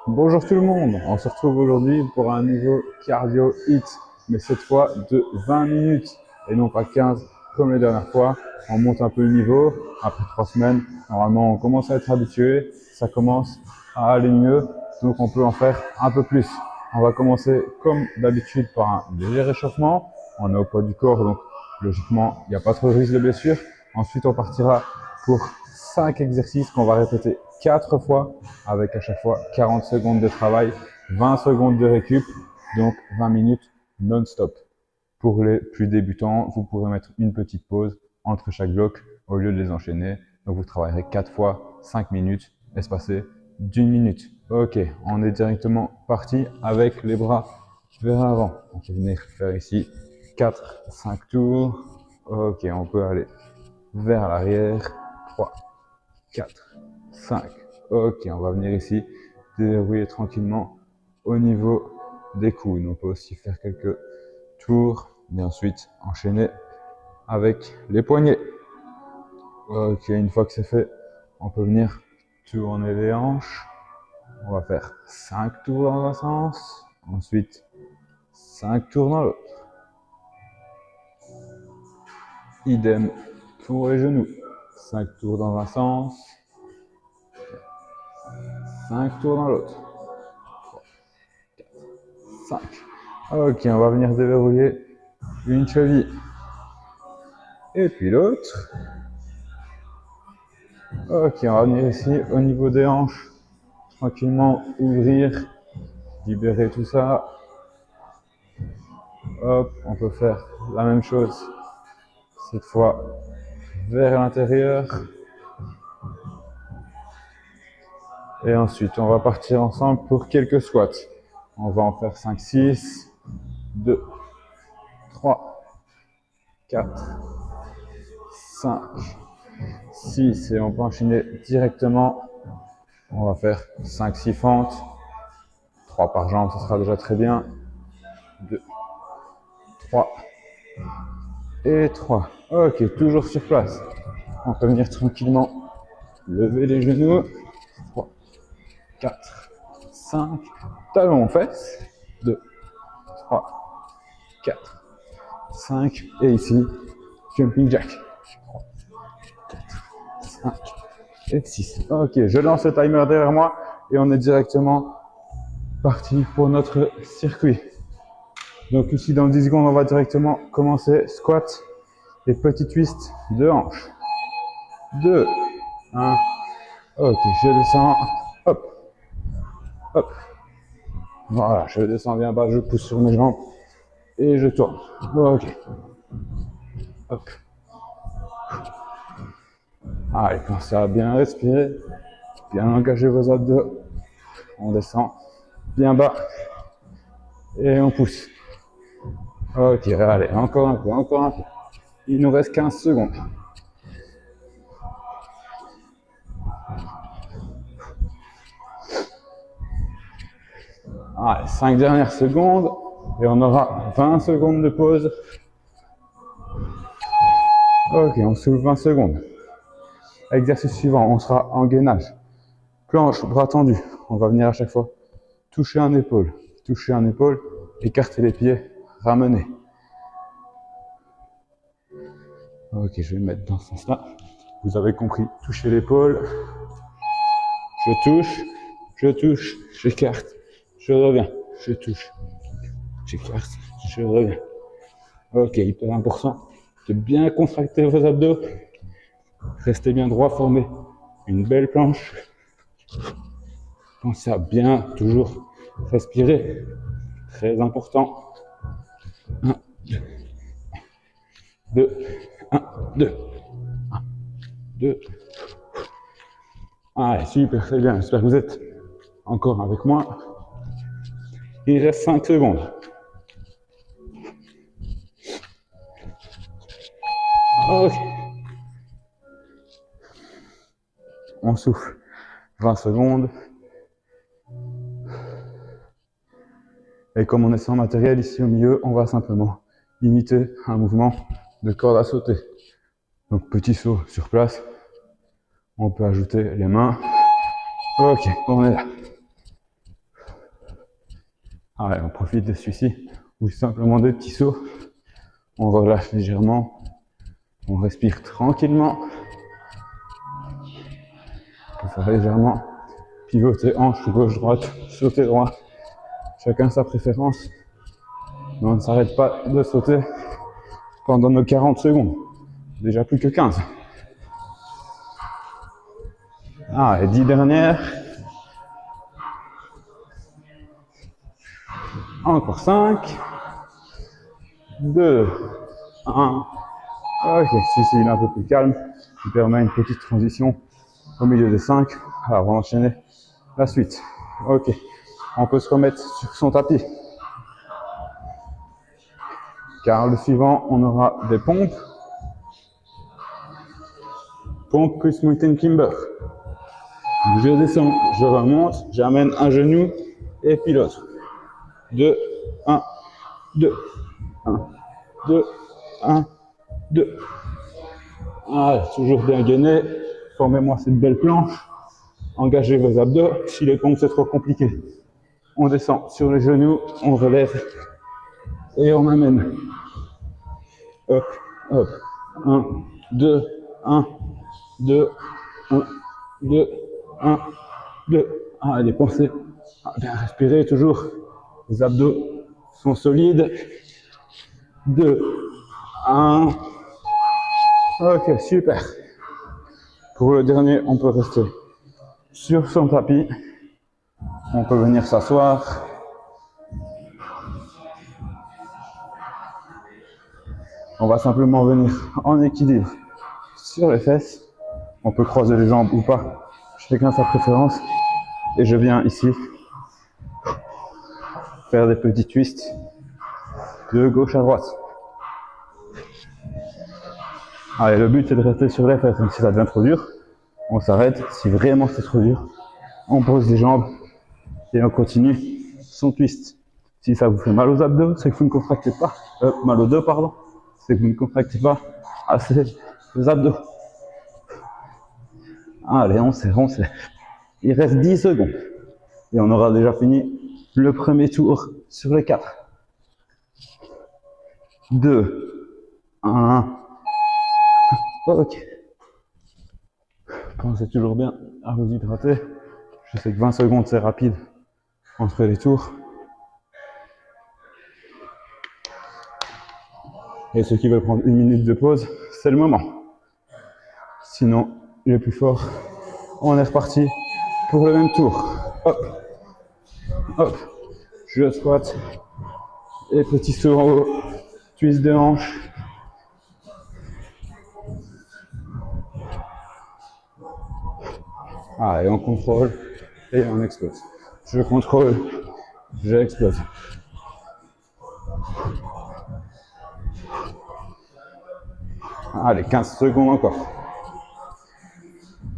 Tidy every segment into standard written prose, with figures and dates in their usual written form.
Bonjour tout le monde, on se retrouve aujourd'hui pour un nouveau cardio hit, mais cette fois de 20 minutes et non pas 15 comme les dernières fois. On monte un peu le niveau, après 3 semaines, normalement on commence à être habitué, ça commence à aller mieux, donc on peut en faire un peu plus. On va commencer comme d'habitude par un léger réchauffement, on est au poids du corps donc logiquement il n'y a pas trop de risque de blessure. Ensuite on partira pour 5 exercices qu'on va répéter 4 fois avec à chaque fois 40 secondes de travail, 20 secondes de récup, donc 20 minutes non-stop. Pour les plus débutants, vous pourrez mettre une petite pause entre chaque bloc au lieu de les enchaîner. Donc vous travaillerez 4 fois 5 minutes, espacées d'1 minute. Ok, on est directement parti avec les bras vers l'avant. On peut venir faire ici 4, 5 tours. Ok, on peut aller vers l'arrière. 3, 4, 5. Ok, on va venir ici déverrouiller tranquillement au niveau des coudes. On peut aussi faire quelques tours et ensuite enchaîner avec les poignets. Ok, une fois que c'est fait, on peut venir tourner les hanches. On va faire 5 tours dans un sens, ensuite 5 tours dans l'autre. Idem pour les genoux. 5 tours dans un sens, 5 tours dans l'autre. 5. Ok, on va venir déverrouiller une cheville. Et puis l'autre. Ok, on va venir ici au niveau des hanches. Tranquillement ouvrir, libérer tout ça. Hop, on peut faire la même chose. Cette fois vers l'intérieur. Et ensuite, on va partir ensemble pour quelques squats. On va en faire 5, 6, 2, 3, 4, 5, 6. Et on peut enchaîner directement. On va faire 5, 6 fentes. 3 par jambe, ça sera déjà très bien. 2, 3 et 3. Ok, toujours sur place. On peut venir tranquillement lever les genoux. 3, 4, 5. Talons aux fesses. 2, 3, 4, 5. Et ici, jumping jack. 3, 4, 5 et 6. Ok, je lance le timer derrière moi et on est directement parti pour notre circuit. Donc ici, dans 10 secondes, on va directement commencer squat et petit twist de hanche. 2, 1. Ok, je descends. Hop, hop. Voilà, je descends bien bas, je pousse sur mes jambes et je tourne. Ok. Hop. Allez, pensez à bien respirer, bien engager vos abdos. On descend bien bas et on pousse. Ok, allez, encore un peu, encore un peu. Il nous reste 15 secondes. Allez, 5 dernières secondes et on aura 20 secondes de pause. Ok, on soulève 20 secondes. Exercice suivant, on sera en gainage. Planche, bras tendus. On va venir à chaque fois toucher un épaule, écarter les pieds, ramener. Ok, je vais me mettre dans ce sens-là. Vous avez compris, toucher l'épaule. Je touche, j'écarte, je reviens, je touche, j'écarte, je reviens. Ok, hyper important de bien contracter vos abdos. Restez bien droit, formez une belle planche. Pensez à bien toujours respirer. Très important. 1, 2, 1, 2, 1, 2. Allez, super, très bien. J'espère que vous êtes encore avec moi. Il reste 5 secondes. Ok. On souffle 20 secondes. Et comme on est sans matériel ici au milieu, on va simplement imiter un mouvement de corde à sauter. Donc petit saut sur place. On peut ajouter les mains. Ok, on est là. Allez, on profite de celui-ci, ou simplement des petits sauts. On relâche légèrement, on respire tranquillement. On peut faire légèrement pivoter hanche, gauche-droite, sauter droit. Chacun sa préférence. Mais on ne s'arrête pas de sauter pendant nos 40 secondes. Déjà plus que 15. Ah, les 10 dernières. Encore 5. 2. 1. Ok, celui-ci il est un peu plus calme. Il permet une petite transition au milieu des 5. Alors on va enchaîner la suite. Ok, on peut se remettre sur son tapis. Car le suivant, on aura des pompes. Pompe plus mountain climber. Je descends, je remonte, j'amène un genou et pilote. 2, 1, 2, 1, 2, 1, 2. Ah, toujours bien gainé. Formez-moi cette belle planche. Engagez vos abdos. Si les pompes c'est trop compliqué, on descend sur les genoux, on relève et on amène. Hop, hop. 1, 2, 1, 2, 1, 2, 1, 2. Allez, pensez à bien respirer toujours. Les abdos sont solides. 2, 1. Ok, super. Pour le dernier, on peut rester sur son tapis. On peut venir s'asseoir. On va simplement venir en équilibre sur les fesses. On peut croiser les jambes ou pas. Chacun sa préférence. Et je viens ici faire des petits twists de gauche à droite. Allez, le but c'est de rester sur les fesses. Donc si ça devient trop dur, on s'arrête. Si vraiment c'est trop dur, on pose les jambes et on continue son twist. Si ça vous fait mal aux abdos, c'est que vous ne contractez pas, mal aux dos, pardon, c'est que vous ne contractez pas assez les abdos. Allez, on serre, on serre. Il reste 10 secondes. Et on aura déjà fini le premier tour sur les 4. 2, 1. Ok. Pensez toujours bien à vous hydrater. Je sais que 20 secondes c'est rapide entre les tours. Et ceux qui veulent prendre 1 minute de pause, c'est le moment. Sinon, les plus forts, on est reparti pour le même tour. Hop, hop, je squat et petit saut en haut, twist de hanche. Ah, et on contrôle et on explose. Je contrôle, j'explose. Allez, 15 secondes encore.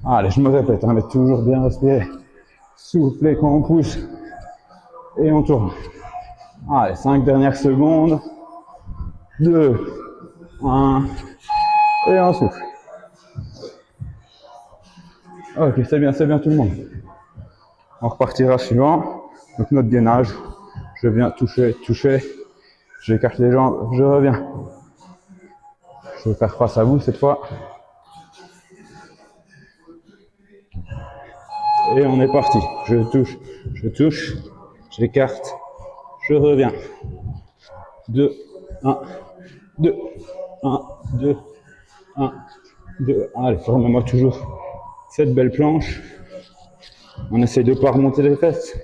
Allez, je me répète, mais toujours bien respirer. Souffler quand on pousse. Et on tourne. Allez, 5 dernières secondes. 2, 1. Et on souffle. Ok, c'est bien tout le monde. On repartira suivant. Donc notre gainage. Je viens toucher, toucher. J'écarte les jambes, je reviens. Je vais faire face à vous cette fois. Et on est parti. Je touche, j'écarte, je reviens. 2, 1, 2, 1, 2, 1, 2. Allez, formez-moi toujours cette belle planche. On essaye de ne pas remonter les fesses.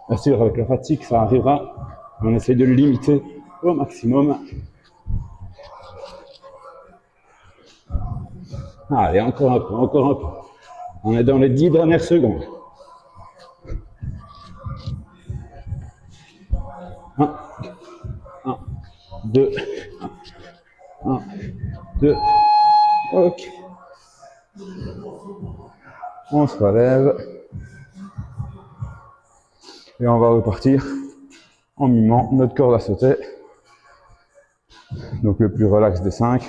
Bien sûr, avec la fatigue, ça arrivera. On essaye de le limiter au maximum. Allez, encore un peu, encore un peu. On est dans les 10 dernières secondes. 1, 2, 1, 2. Ok. On se relève. Et on va repartir en mimant notre corde à sauter. Donc le plus relax des 5.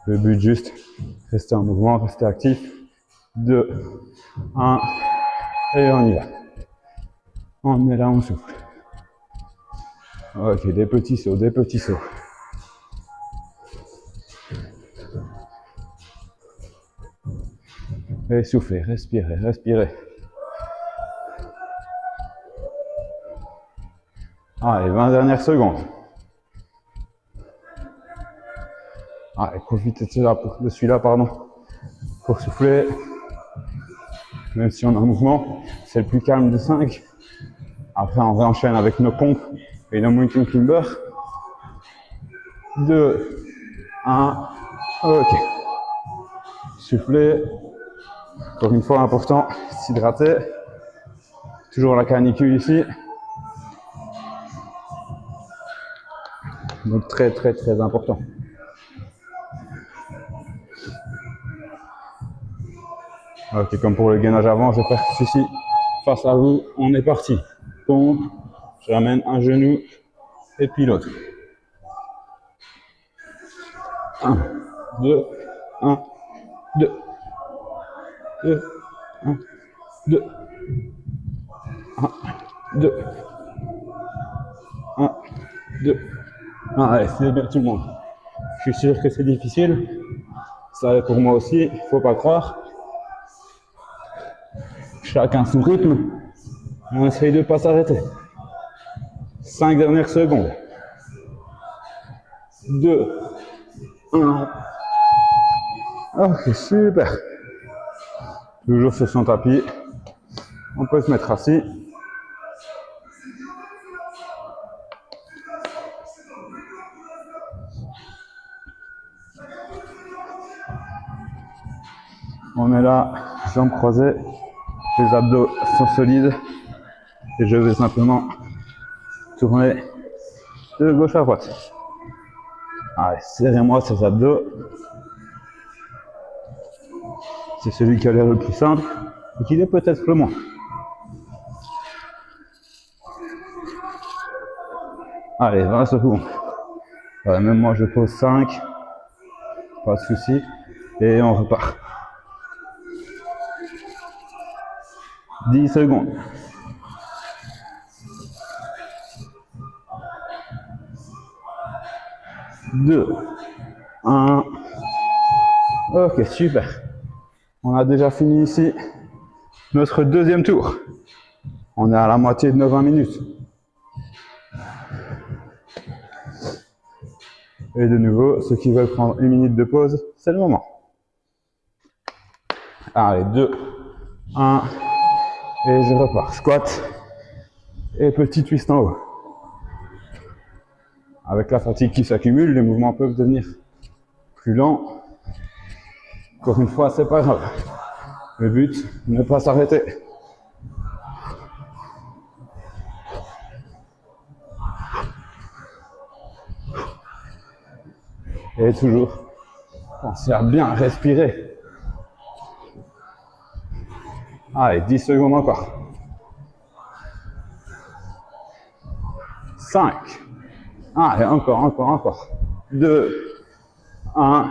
Le but juste, rester en mouvement, rester actif. 2, 1, et on y va. On est là, on souffle. Ok, des petits sauts, des petits sauts. Et soufflez, respirez, respirez. Allez, 20 dernières secondes. Allez, profitez de celui-là, pour souffler. Même si on a un mouvement, c'est le plus calme de 5. Après, on réenchaîne avec nos pompes et nos mountain climbers. 2, 1, ok. Soufflez. Encore une fois, important, s'hydrater. Toujours la canicule ici. Donc très très très important. Ok, comme pour le gainage avant, je vais faire ceci face à vous. On est parti. Pompe, je ramène un genou et puis l'autre. 1, 2, 1, 2, 2, 1, 2, 1, 2, 1, 2. Allez, c'est bien tout le monde. Je suis sûr que c'est difficile. Ça l'est pour moi aussi, il ne faut pas croire. Chacun son rythme. On essaye de ne pas s'arrêter. 5 dernières secondes. 2, 1. Ok, super. Toujours sur son tapis. On peut se mettre assis. On est là, jambes croisées. Les abdos sont solides. Et je vais simplement tourner de gauche à droite. Allez, serrez-moi ces abdos. C'est celui qui a l'air le plus simple et qui l'est peut-être le moins. Allez, 20 secondes. Voilà, même moi je pose 5. Pas de souci. Et on repart. 10 secondes. 2, 1. Ok, super. On a déjà fini ici notre deuxième tour. On est à la moitié de nos 20 minutes. Et de nouveau, ceux qui veulent prendre une minute de pause, c'est le moment. Allez, 2, 1. Et je repars. Squat. Et petit twist en haut. Avec la fatigue qui s'accumule, les mouvements peuvent devenir plus lents. Encore une fois, c'est pas grave. Le but, ne pas s'arrêter. Et toujours, pensez à bien respirer. Allez, 10 secondes encore. 5. Allez, encore. 2, 1.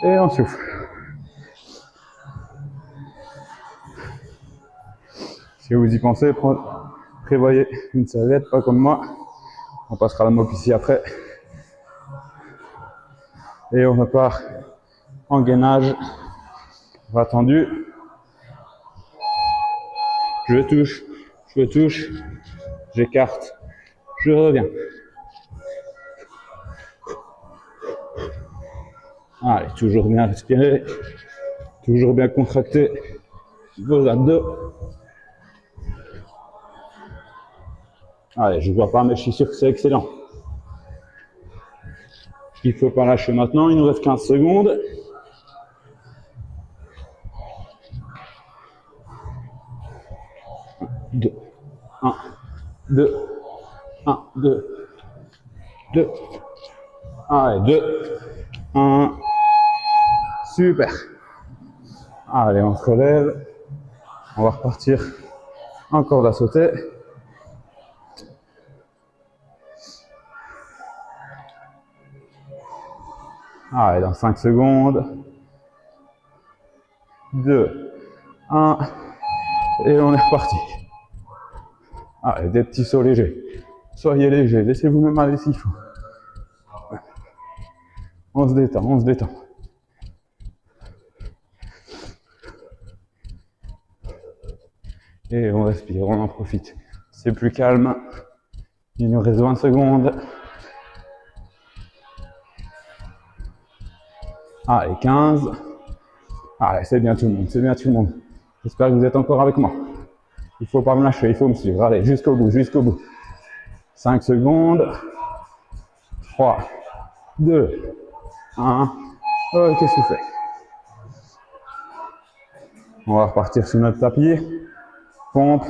Et on souffle. Si vous y pensez, prévoyez une serviette, pas comme moi. On passera la mop ici après. Et on repart en gainage. Bras tendu. Je touche, j'écarte, je reviens. Allez, toujours bien respirer, toujours bien contracter vos abdos. Allez, je ne vois pas, mais je suis sûr que c'est excellent. Il ne faut pas lâcher maintenant, il nous reste 15 secondes. Deux, 1, 2, 1, 2, 2. Allez, 2, 1. Super. Allez, on se relève. On va repartir encore à sauter. Allez, dans 5 secondes. 2, 1. Et on est reparti. Allez, des petits sauts légers. Soyez léger, laissez-vous même aller s'il faut. On se détend, on se détend. Et on respire, on en profite. C'est plus calme. Il nous reste 20 secondes. Allez, 15. Allez, c'est bien tout le monde, c'est bien tout le monde. J'espère que vous êtes encore avec moi. Il faut pas me lâcher, il faut me suivre. Allez, jusqu'au bout, jusqu'au bout. 5 secondes. 3, 2, 1. Ok, c'est fait. On va repartir sur notre tapis. Pompe,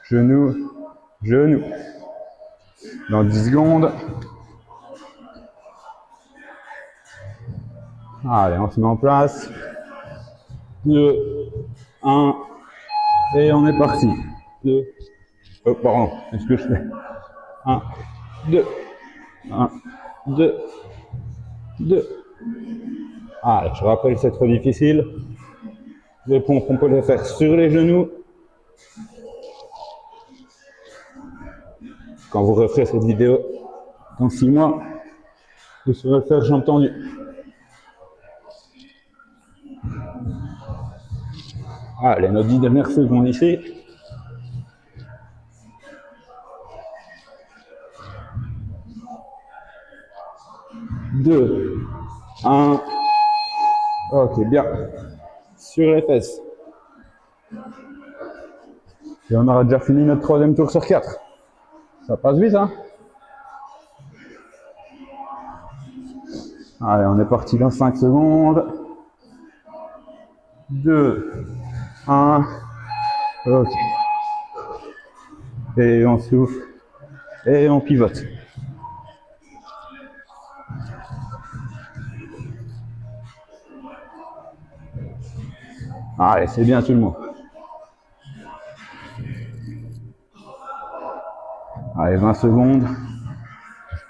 genou, genou. Dans 10 secondes. Allez, on se met en place. 2, 1. Et on est parti. 2. Oh, pardon, qu'est-ce que je fais? 1, 2. 1, 2. 2. Allez, je rappelle, c'est trop difficile. Les pompes, on peut les faire sur les genoux. Quand vous referez cette vidéo dans 6 mois, vous saurez le faire, j'ai entendu. Allez, nos 10 dernières secondes ici. Deux, 1. Ok, bien. Sur les fesses. Et on aura déjà fini notre 3e tour sur 4. Ça passe vite, hein? Allez, on est parti dans 5 secondes. 2, 1. Ok. Et on souffle. Et on pivote. Allez, c'est bien tout le monde. Allez, 20 secondes.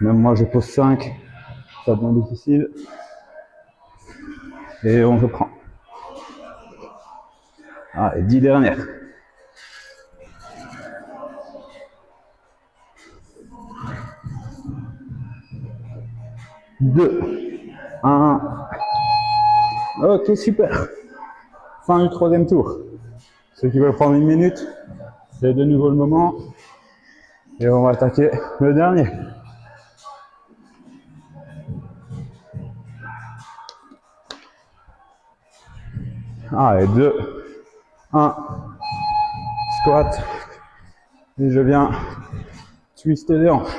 Même moi, je pose 5. Ça devient difficile. Et on reprend. Allez, 10 dernières. 2, 1. Ok, super. Fin du 3e tour. Ceux qui veulent prendre 1 minute, c'est de nouveau le moment. Et on va attaquer le dernier. Allez, 2, 1. Squat. Et je viens twister les hanches.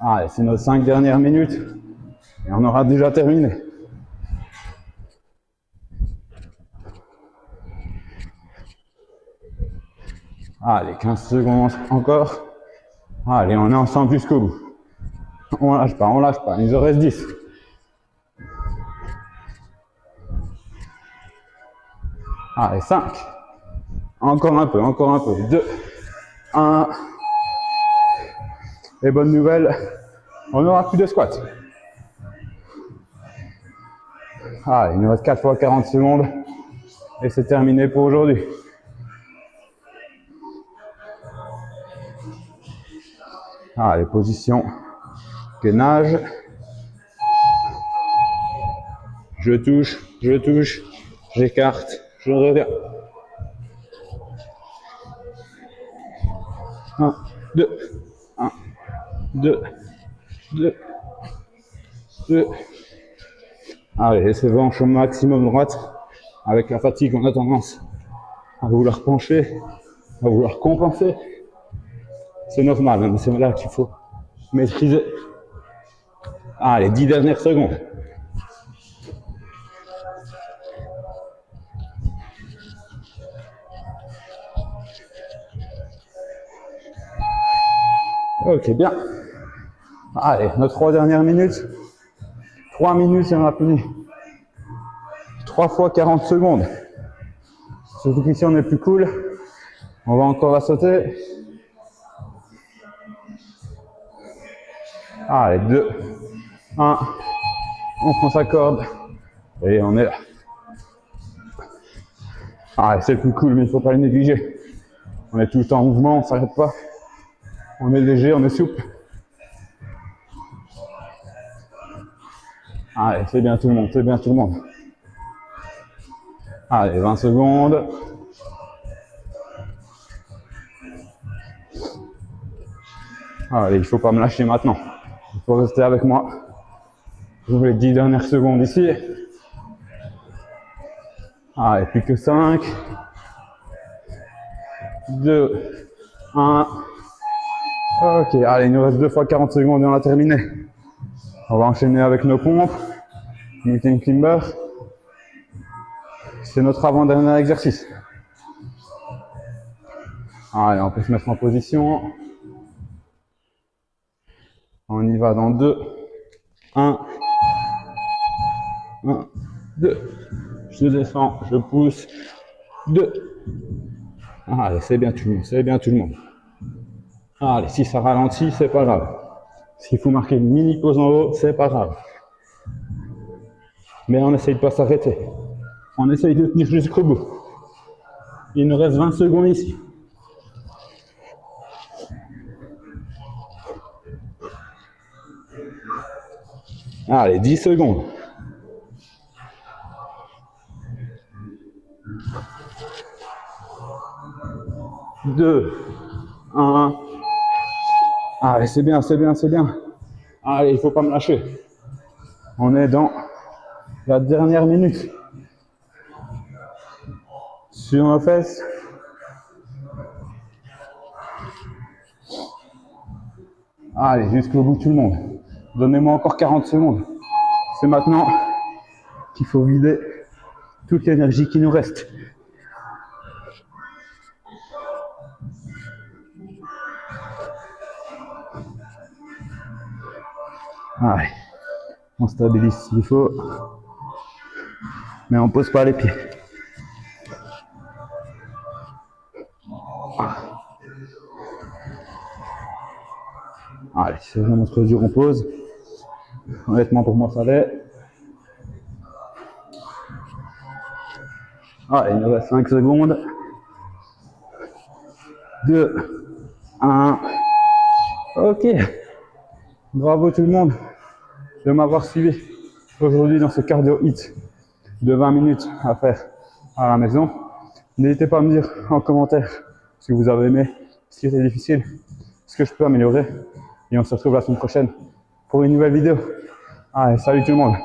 Allez, c'est nos 5 dernières minutes. Et on aura déjà terminé. Allez, 15 secondes encore. Allez, on est ensemble jusqu'au bout. On lâche pas, on lâche pas. Il nous en reste 10. Allez, 5. Encore un peu, encore un peu. 2, 1. Et bonne nouvelle, on n'aura plus de squat. Allez, il nous reste 4 fois 40 secondes. Et c'est terminé pour aujourd'hui. Allez, position gainage. Je touche, j'écarte, je reviens. 1, 2, 1, 2, 2, 2. Allez, laissez vos hanches au maximum droite. Avec la fatigue, on a tendance à vouloir pencher, à vouloir compenser. C'est normal, mais c'est là qu'il faut maîtriser. Allez, 10 dernières secondes. Ok, bien. Allez, nos 3 dernières minutes. 3 minutes et on a fini. 3 fois 40 secondes. Surtout qu'ici on est plus cool. On va encore la sauter. Allez, 2, 1. On prend sa corde. Et on est là. Ah, c'est le plus cool, mais il ne faut pas le négliger. On est tout le temps en mouvement, on ne s'arrête pas. On est léger, on est souple. Allez, c'est bien tout le monde, c'est bien tout le monde. Allez, 20 secondes. Allez, il ne faut pas me lâcher maintenant. Il faut rester avec moi. Je vous les 10 dernières secondes ici. Allez, plus que 5. 2, 1. Ok, allez, il nous reste 2 fois 40 secondes et on a terminé. On va enchaîner avec nos pompes. Mountain Climber. C'est notre avant-dernier exercice. Allez, on peut se mettre en position. On y va dans 2, 1, 1, 2. Je descends, je pousse. 2. Allez, c'est bien tout le monde, c'est bien tout le monde. Allez, si ça ralentit, c'est pas grave. S'il faut marquer une mini pause en haut, c'est pas grave. Mais on essaye de pas s'arrêter. On essaye de tenir jusqu'au bout. Il nous reste 20 secondes ici. Allez, 10 secondes. 2, 1. Allez, c'est bien, c'est bien, c'est bien. Allez, il ne faut pas me lâcher. On est dans la dernière minute. Sur nos fesses. Allez, jusqu'au bout tout le monde. Donnez-moi encore 40 secondes. C'est maintenant qu'il faut vider toute l'énergie qui nous reste. Allez, on stabilise s'il faut, mais on ne pose pas les pieds. Allez, c'est vraiment trop dur, on pose. Honnêtement, pour moi, ça l'est. Allez, il nous reste 5 secondes. 2, 1. Ok. Bravo tout le monde de m'avoir suivi aujourd'hui dans ce cardio hit de 20 minutes à faire à la maison. N'hésitez pas à me dire en commentaire si vous avez aimé, ce qui était difficile, ce que je peux améliorer. Et on se retrouve la semaine prochaine pour une nouvelle vidéo. Allez, salut tout le monde!